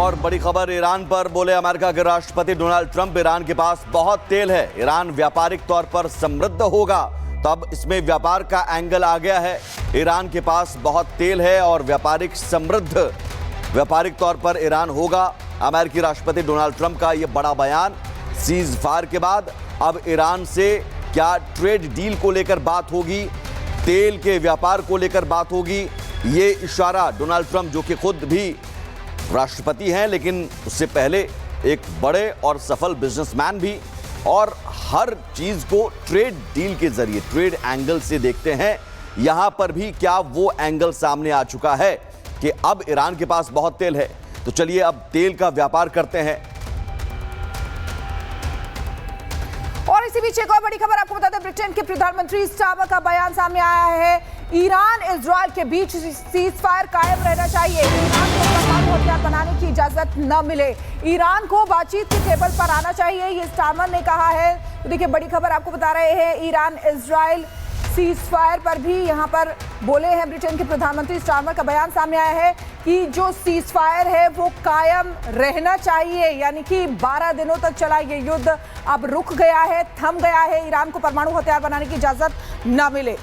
और बड़ी खबर ईरान पर बोले अमेरिका के राष्ट्रपति डोनाल्ड ट्रंप, ईरान के पास बहुत तेल है, ईरान व्यापारिक तौर पर समृद्ध होगा। तो अब इसमें व्यापार का एंगल आ गया है। ईरान के पास बहुत तेल है और व्यापारिक तौर पर ईरान होगा। अमेरिकी राष्ट्रपति डोनाल्ड ट्रंप का यह बड़ा बयान। सीज फायर के बाद अब ईरान से क्या ट्रेड डील को लेकर बात होगी, तेल के व्यापार को लेकर बात होगी। ये इशारा डोनाल्ड ट्रंप, जो कि खुद भी राष्ट्रपति हैं लेकिन उससे पहले एक बड़े और सफल बिजनेसमैन भी, और हर चीज को ट्रेड डील के जरिए, ट्रेड एंगल से देखते हैं। यहां पर भी क्या वो एंगल सामने आ चुका है कि अब ईरान के पास बहुत तेल है। तो चलिए अब तेल का व्यापार करते हैं। और इसी बीच एक और बड़ी खबर आपको बता दें, ब्रिटेन के प्रधानमंत्री स्टार्मर का बयान सामने आया है। ईरान इजराइल के बीच सीज फायर कायम रहना चाहिए, ईरान को परमाणु हथियार बनाने की इजाजत न मिले, ईरान को बातचीत की टेबल पर आना चाहिए, ये स्टार्मर ने कहा है। तो देखिए बड़ी खबर आपको बता रहे हैं, ईरान इजराइल सीज फायर पर भी यहां पर बोले हैं ब्रिटेन के प्रधानमंत्री। स्टार्मर का बयान सामने आया है कि जो सीज फायर है वो कायम रहना चाहिए, यानी कि 12 दिनों तक चला ये युद्ध अब रुक गया है, थम गया है, ईरान को परमाणु हथियार बनाने की इजाजत न मिले।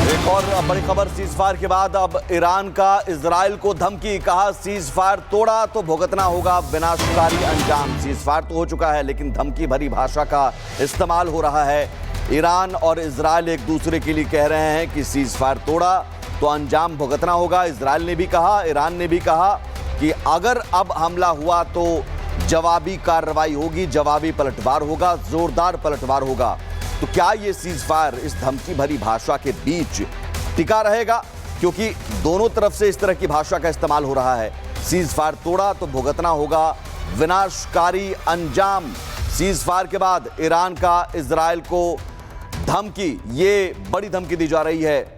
एक और बड़ी खबर सीज फायर के बाद अब ईरान का इजराइल को धमकी। कहा सीज फायर तोड़ा तो भुगतना होगा विनाशकारी अंजाम। सीज फायर तो हो चुका है लेकिन धमकी भरी भाषा का इस्तेमाल हो रहा है। ईरान और इजराइल एक दूसरे के लिए कह रहे हैं कि सीज फायर तोड़ा तो अंजाम भुगतना होगा। इजराइल ने भी कहा, ईरान ने भी कहा कि अगर अब हमला हुआ तो जवाबी कार्रवाई होगी, जवाबी पलटवार होगा, जोरदार पलटवार होगा। तो क्या ये सीज फायर इस धमकी भरी भाषा के बीच टिका रहेगा, क्योंकि दोनों तरफ से इस तरह की भाषा का इस्तेमाल हो रहा है। सीज फायर तोड़ा तो भुगतना होगा विनाशकारी अंजाम। सीज फायर के बाद ईरान का इजराइल को धमकी, ये बड़ी धमकी दी जा रही है।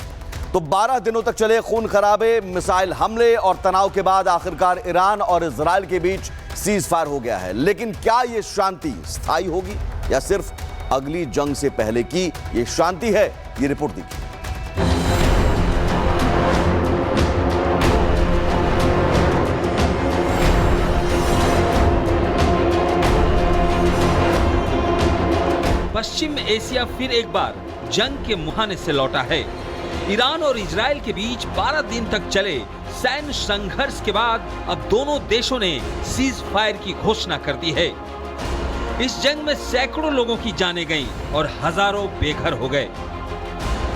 तो 12 दिनों तक चले खून खराबे, मिसाइल हमले और तनाव के बाद आखिरकार ईरान और इजराइल के बीच सीज फायर हो गया है। लेकिन क्या ये शांति स्थायी होगी या सिर्फ अगली जंग से पहले की ये शांति है? ये रिपोर्ट देखिए। पश्चिम एशिया फिर एक बार जंग के मुहाने से लौटा है। ईरान और इजराइल के बीच 12 दिन तक चले सैन्य संघर्ष के बाद अब दोनों देशों ने सीज फायर की घोषणा कर दी है। इस जंग में सैकड़ों लोगों की जानें गईं और हजारों बेघर हो गए।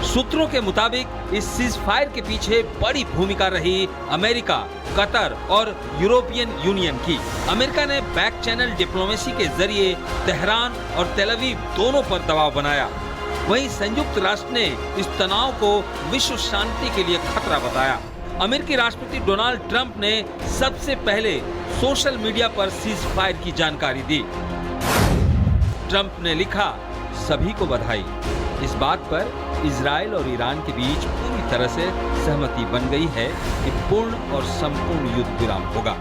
सूत्रों के मुताबिक इस सीज फायर के पीछे बड़ी भूमिका रही अमेरिका, कतर और यूरोपियन यूनियन की। अमेरिका ने बैक चैनल डिप्लोमेसी के जरिए तेहरान और तेल अवीव दोनों पर दबाव बनाया। वहीं संयुक्त राष्ट्र ने इस तनाव को विश्व शांति के लिए खतरा बताया। अमेरिकी राष्ट्रपति डोनाल्ड ट्रंप ने सबसे पहले सोशल मीडिया पर सीज फायर की जानकारी दी। ट्रंप ने लिखा, सभी को बधाई। इस बात पर इजराइल और ईरान के बीच पूरी तरह से सहमति बन गई है कि पूर्ण और संपूर्ण युद्ध विराम होगा।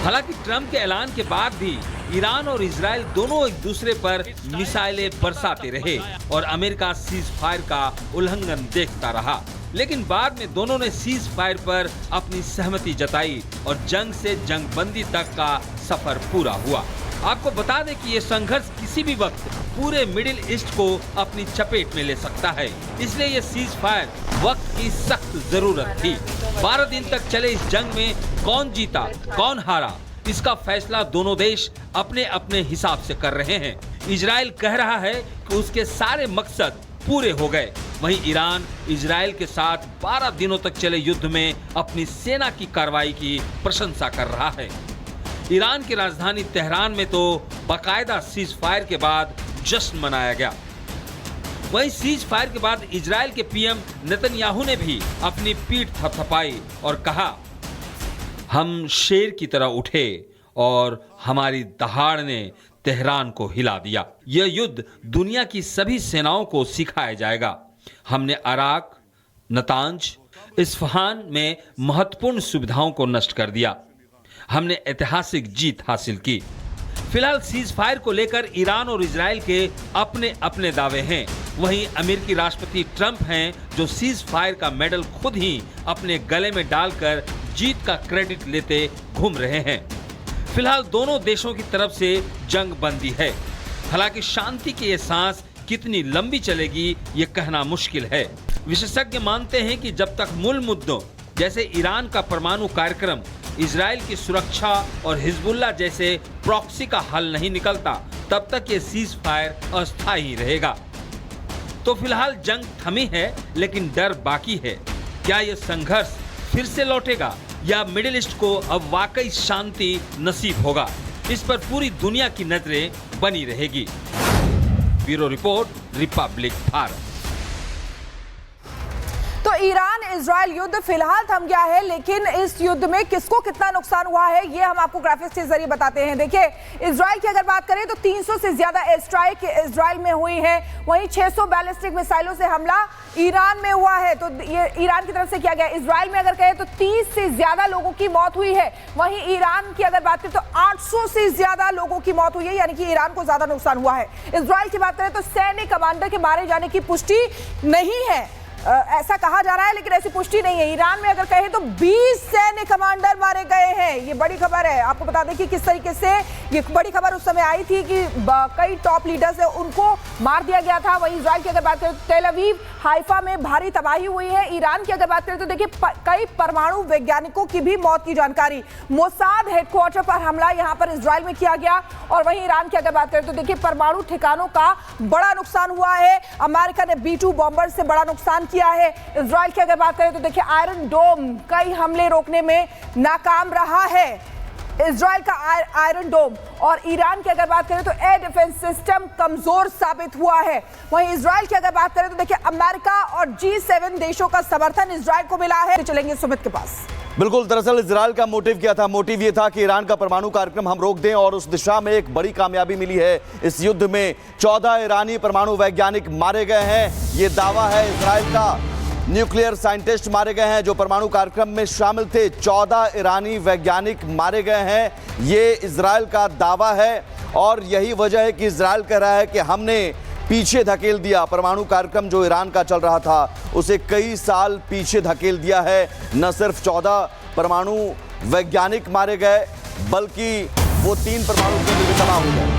हालांकि ट्रंप के ऐलान के बाद भी ईरान और इजराइल दोनों एक दूसरे पर मिसाइलें बरसाते रहे और अमेरिका सीज फायर का उल्लंघन देखता रहा। लेकिन बाद में दोनों ने सीज फायर पर अपनी सहमति जताई और जंग से जंगबंदी तक का सफर पूरा हुआ। आपको बता दें कि ये संघर्ष किसी भी वक्त पूरे मिडिल ईस्ट को अपनी चपेट में ले सकता है, इसलिए ये सीज फायर वक्त की सख्त जरूरत थी। 12 दिन तक चले इस जंग में कौन जीता कौन हारा, इसका फैसला दोनों देश अपने अपने हिसाब से कर रहे हैं। इजराइल कह रहा है कि उसके सारे मकसद पूरे हो गए, वहीं ईरान इजराइल के साथ 12 दिनों तक चले युद्ध में अपनी सेना की कार्रवाई की प्रशंसा कर रहा है। ईरान की राजधानी तेहरान में तो बाकायदा सीज फायर के बाद जश्न मनाया गया। वहीं सीज फायर के बाद इजराइल के पीएम नेतन्याहू ने भी अपनी पीठ थपथपाई और कहा, हम शेर की तरह उठे और हमारी दहाड़ ने तेहरान को हिला दिया। यह युद्ध दुनिया की सभी सेनाओं को सिखाया जाएगा। हमने अराक, नतांज, इस्फहान में महत्वपूर्ण सुविधाओं को नष्ट कर दिया। हमने ऐतिहासिक जीत हासिल की। फिलहाल सीज फायर को लेकर ईरान और इजराइल के अपने अपने दावे हैं। वहीं अमेरिकी राष्ट्रपति ट्रंप हैं जो सीज फायर का मेडल खुद ही अपने गले में डालकर जीत का क्रेडिट लेते घूम रहे हैं। फिलहाल दोनों देशों की तरफ से जंग बंदी है। हालांकि शांति की ये सांस कितनी लंबी चलेगी ये कहना मुश्किल है। विशेषज्ञ मानते हैं कि जब तक मूल मुद्दों जैसे ईरान का परमाणु कार्यक्रम, इजराइल की सुरक्षा और हिजबुल्लाह जैसे प्रॉक्सी का हल नहीं निकलता, तब तक ये सीज फायर अस्थायी ही रहेगा। तो फिलहाल जंग थमी है, लेकिन डर बाकी है। क्या यह संघर्ष फिर से लौटेगा या मिडिल ईस्ट को अब वाकई शांति नसीब होगा? इस पर पूरी दुनिया की नजरें बनी रहेगी। Bureau report, Republic Bharat. तो ईरान इजराइल युद्ध फिलहाल थम गया है, लेकिन इस युद्ध में किसको कितना नुकसान हुआ है ये हम आपको ग्राफिक्स के जरिए बताते हैं। देखिए, इजराइल की अगर बात करें तो 300 से ज्यादा एयर स्ट्राइक इजराइल में हुई है। वहीं 600 बैलिस्टिक मिसाइलों से हमला ईरान में हुआ है, तो ये ईरान की तरफ से किया गया। इजराइल में अगर कहें तो 30 से ज्यादा लोगों की मौत हुई है। वहीं ईरान की अगर बात करें तो 800 से ज्यादा लोगों की मौत हुई है, यानी कि ईरान को ज्यादा नुकसान हुआ है। इजराइल की बात करें तो सैन्य कमांडर के मारे जाने की पुष्टि नहीं है, ऐसा कहा जा रहा है, लेकिन ऐसी पुष्टि नहीं है। ईरान में अगर कहें तो 20 सैन्य कमांडर मारे गए हैं। ये बड़ी खबर है। आपको बता दें कि किस तरीके से ये बड़ी खबर उस समय आई थी कि कई टॉप लीडर्स है उनको मार दिया गया था। वहीं इजराइल की अगर बात करें तो तेल अवीव, हाइफा में भारी तबाही हुई है। ईरान की अगर बात करें तो देखिए कई परमाणु वैज्ञानिकों की भी मौत की जानकारी। मोसाद हेडक्वार्टर पर हमला यहां पर इजराइल में किया गया। और वहीं ईरान की अगर बात करें तो देखिए परमाणु ठिकानों का बड़ा नुकसान हुआ है। अमेरिका ने B-2 बॉम्बर से बड़ा नुकसान किया है। इजराइल की अगर बात करें तो देखिए आयरन डोम कई हमले रोकने में नाकाम रहा है, इजराइल का आयरन डोम। और ईरान की अगर बात करें तो एयर डिफेंस सिस्टम कमजोर साबित हुआ है। वहीं इजराइल की अगर बात करें तो देखिए अमेरिका और G7 देशों का समर्थन इजराइल को मिला है। चलेंगे सुमित के पास। बिल्कुल, दरअसल इजराइल का मोटिव क्या था? मोटिव ये था कि ईरान का परमाणु कार्यक्रम हम रोक दें, और उस दिशा में एक बड़ी कामयाबी मिली है। इस युद्ध में 14 ईरानी परमाणु वैज्ञानिक मारे गए हैं, ये दावा है इजराइल का। न्यूक्लियर साइंटिस्ट मारे गए हैं जो परमाणु कार्यक्रम में शामिल थे। 14 ईरानी वैज्ञानिक मारे गए हैं, ये इजराइल का दावा है। और यही वजह है कि इजराइल कह रहा है कि हमने पीछे धकेल दिया परमाणु कार्यक्रम जो ईरान का चल रहा था, उसे कई साल पीछे धकेल दिया है। न सिर्फ 14 परमाणु वैज्ञानिक मारे गए, बल्कि वो 3 परमाणु केंद्र भी तबाह हो गए।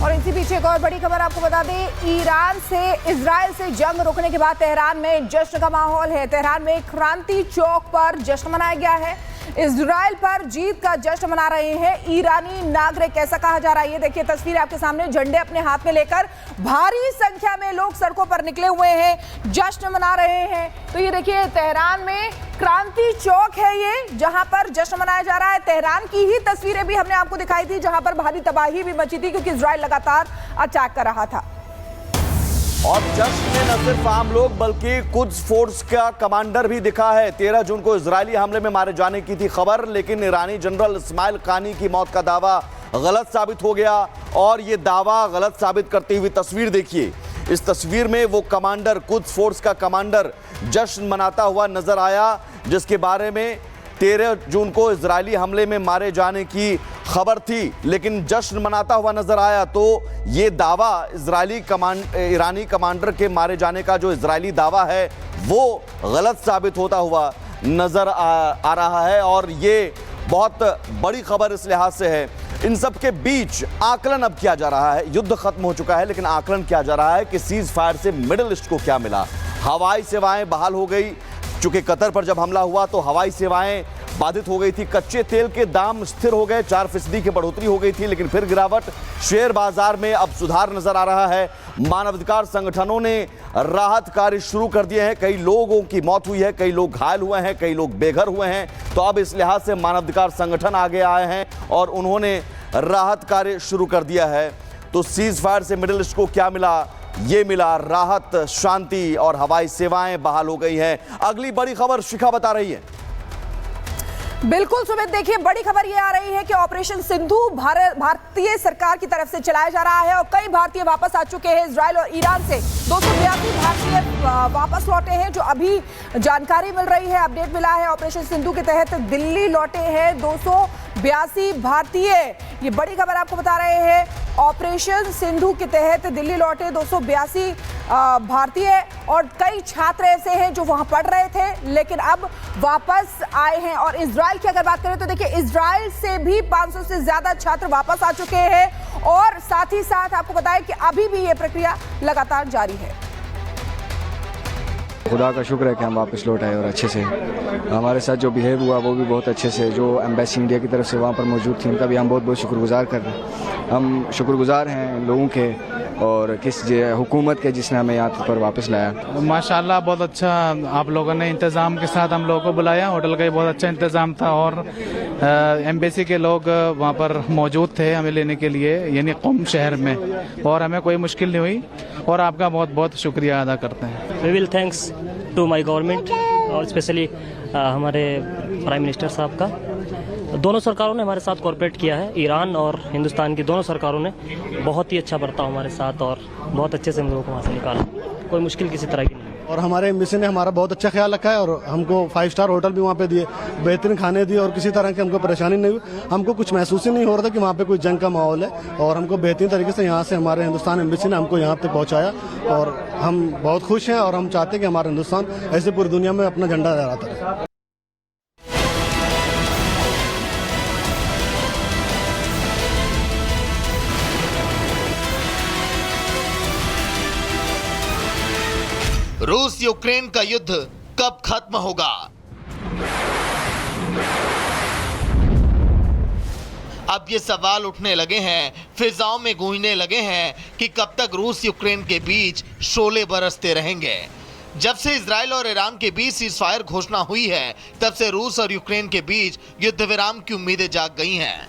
और इसी पीछे एक और बड़ी खबर आपको बता दें, ईरान से इजराइल से जंग रोकने के बाद तेहरान में जश्न का माहौल है। तेहरान में क्रांति चौक पर जश्न मनाया गया है। इजराइल पर जीत का जश्न मना रहे हैं ईरानी नागरिक, ऐसा कहा जा रहा है। ये देखिए तस्वीर आपके सामने, झंडे अपने हाथ में लेकर भारी संख्या में लोग सड़कों पर निकले हुए हैं, जश्न मना रहे हैं। तो ये देखिए तेहरान में क्रांति चौक है ये, जहां पर जश्न मनाया जा रहा है। तेहरान की ही तस्वीरें भी हमने आपको दिखाई थी, जहां पर भारी तबाही भी मची थी क्योंकि इजराइल लगातार अटैक कर रहा था। और जश्न में न सिर्फ आम लोग बल्कि कुद्स फोर्स का कमांडर भी दिखा है। 13 जून को इजरायली हमले में मारे जाने की थी खबर, लेकिन ईरानी जनरल इस्माइल कानी की मौत का दावा गलत साबित हो गया। और ये दावा गलत साबित करती हुई तस्वीर देखिए। इस तस्वीर में वो कमांडर, कुद्स फोर्स का कमांडर जश्न मनाता हुआ नजर आया, जिसके बारे में 13 जून को इजरायली हमले में मारे जाने की खबर थी, लेकिन जश्न मनाता हुआ नजर आया। तो ये दावा ईरानी कमांडर के मारे जाने का जो इजरायली दावा है वो गलत साबित होता हुआ नजर आ रहा है। और ये बहुत बड़ी खबर इस लिहाज से है। इन सब के बीच आकलन अब किया जा रहा है। युद्ध खत्म हो चुका है, लेकिन आकलन किया जा रहा है कि सीज फायर से मिडिल ईस्ट को क्या मिला। हवाई सेवाएं बहाल हो गई, चूंकि कतर पर जब हमला हुआ तो हवाई सेवाएं बाधित हो गई थी। कच्चे तेल के दाम स्थिर हो गए, 4% की बढ़ोतरी हो गई थी, लेकिन फिर गिरावट। शेयर बाजार में अब सुधार नजर आ रहा है। मानवाधिकार संगठनों ने राहत कार्य शुरू कर दिए हैं। कई लोगों की मौत हुई है, कई लोग घायल हुए हैं, कई लोग बेघर हुए हैं। तो अब इस लिहाज से मानवाधिकार संगठन आगे आए हैं और उन्होंने राहत कार्य शुरू कर दिया है। तो सीज फायर से मिडिल ईस्ट को क्या मिला? ये मिला राहत, शांति और हवाई सेवाएं बहाल हो गई हैं। अगली बड़ी खबर शिखा बता रही है। बिल्कुल सुमित, देखिए बड़ी खबर ये आ रही है कि ऑपरेशन सिंधु भारतीय सरकार की तरफ से चलाया जा रहा है और कई भारतीय वापस आ चुके हैं। इजराइल और ईरान से 282 भारतीय वापस लौटे हैं, जो अभी जानकारी मिल रही है, अपडेट मिला है। ऑपरेशन सिंधु के तहत दिल्ली लौटे हैं 282 भारतीय। ये बड़ी खबर आपको बता रहे हैं। ऑपरेशन सिंधु के तहत दिल्ली लौटे 282 भारतीय और कई छात्र ऐसे हैं जो वहां पढ़ रहे थे लेकिन अब वापस आए हैं। और इजराइल की अगर बात करें तो देखिए इजराइल से भी 500 से ज्यादा छात्र वापस आ चुके हैं और साथ ही साथ आपको बताएं कि अभी भी ये प्रक्रिया लगातार जारी है। खुदा का शुक्र है कि हम वापस लौट आए और अच्छे से हमारे साथ जो बिहेव हुआ वो भी बहुत अच्छे से। जो एम्बेसी इंडिया की तरफ से वहाँ पर मौजूद थी उनका भी हम बहुत बहुत शुक्रगुजार कर रहे हैं। हम शुक्रगुजार हैं लोगों के और हुकूमत के जिसने हमें यहाँ पर वापस लाया। माशाल्लाह बहुत अच्छा आप लोगों ने इंतज़ाम के साथ हम लोगों को बुलाया। होटल का भी बहुत अच्छा इंतज़ाम था और एम्बेसी के लोग वहाँ पर मौजूद थे हमें लेने के लिए यानी क़ुम शहर में, और हमें कोई मुश्किल नहीं हुई और आपका बहुत बहुत शुक्रिया अदा करते हैं। We will thanks to my government और स्पेशली हमारे प्राइम मिनिस्टर साहब का। दोनों सरकारों ने हमारे साथ कोऑपरेट किया है। ईरान और हिंदुस्तान की दोनों सरकारों ने बहुत ही अच्छा बर्ताव हमारे साथ और बहुत अच्छे से हम लोगों को वहाँ से निकाला। कोई मुश्किल किसी तरह की नहीं। और हमारे एम्बेसी ने हमारा बहुत अच्छा ख्याल रखा है और हमको 5 स्टार होटल भी वहाँ पे दिए, बेहतरीन खाने दिए और किसी तरह की हमको परेशानी नहीं हुई। हमको कुछ महसूस ही नहीं हो रहा था कि वहाँ पे कोई जंग का माहौल है और हमको बेहतरीन तरीके से यहाँ से हमारे हिंदुस्तान एम्बेसी ने हमको यहाँ तक पहुँचाया और हम बहुत खुश हैं और हम चाहते हैं कि हमारा हिंदुस्तान ऐसे पूरी दुनिया में अपना झंडा लहराता रहे। रूस यूक्रेन का युद्ध कब खत्म होगा? अब ये सवाल उठने लगे हैं, फिजाओं में गूंजने लगे हैं कि कब तक रूस यूक्रेन के बीच शोले बरसते रहेंगे। जब से इजराइल और ईरान के बीच सीज़फायर घोषणा हुई है तब से रूस और यूक्रेन के बीच युद्ध विराम की उम्मीदें जाग गई हैं।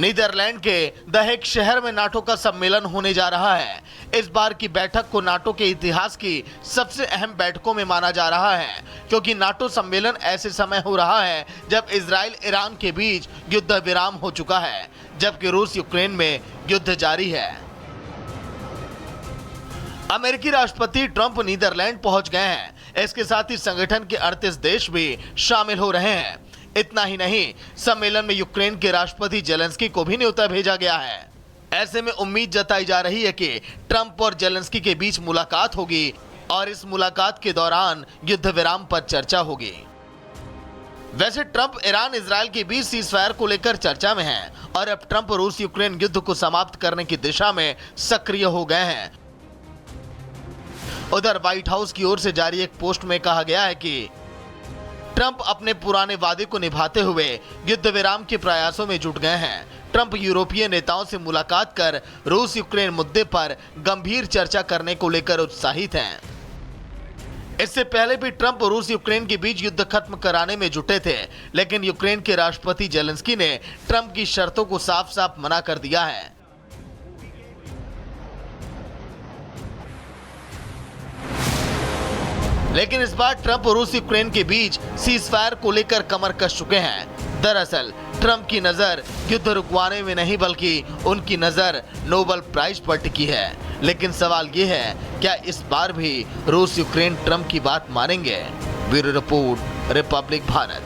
नीदरलैंड के द हेग शहर में नाटो का सम्मेलन होने जा रहा है। इस बार की बैठक को नाटो के इतिहास की सबसे अहम बैठकों में माना जा रहा है क्योंकि नाटो सम्मेलन ऐसे समय हो रहा है जब इजराइल ईरान के बीच युद्ध विराम हो चुका है जबकि रूस यूक्रेन में युद्ध जारी है। अमेरिकी राष्ट्रपति ट्रंप नीदरलैंड पहुंच गए हैं। इसके साथ ही संगठन के 38 देश भी शामिल हो रहे हैं। इतना ही नहीं, सम्मेलन में यूक्रेन के राष्ट्रपति जेलेंस्की को भी न्योता भेजा गया है। ऐसे में उम्मीद जताई जा रही है कि ट्रंप और जेलेंस्की के बीच मुलाकात होगी और इस मुलाकात के दौरान युद्ध विराम पर चर्चा होगी। वैसे ट्रंप ईरान इजराइल के बीच सीज़फायर को लेकर चर्चा में हैं और अब ट्रंप रूस यूक्रेन युद्ध को समाप्त करने की दिशा में सक्रिय हो गए हैं। उधर व्हाइट हाउस की ओर से जारी एक पोस्ट में कहा गया है कि ट्रंप अपने पुराने वादे को निभाते हुए युद्ध विराम के प्रयासों में जुट गए हैं। ट्रंप यूरोपीय नेताओं से मुलाकात कर रूस यूक्रेन मुद्दे पर गंभीर चर्चा करने को लेकर उत्साहित हैं। इससे पहले भी ट्रंप रूस यूक्रेन के बीच युद्ध खत्म कराने में जुटे थे, लेकिन यूक्रेन के राष्ट्रपति जेलेंस्की ने ट्रंप की शर्तों को साफ साफ मना कर दिया है। लेकिन इस बार ट्रंप रूस यूक्रेन के बीच सीज़फायर को लेकर कमर कस चुके हैं। दरअसल ट्रंप की नजर युद्ध रुकवाने में नहीं बल्कि उनकी नजर नोबेल प्राइज पर टिकी है। लेकिन सवाल ये है, क्या इस बार भी रूस यूक्रेन ट्रंप की बात मानेंगे? Bureau report, Republic Bharat.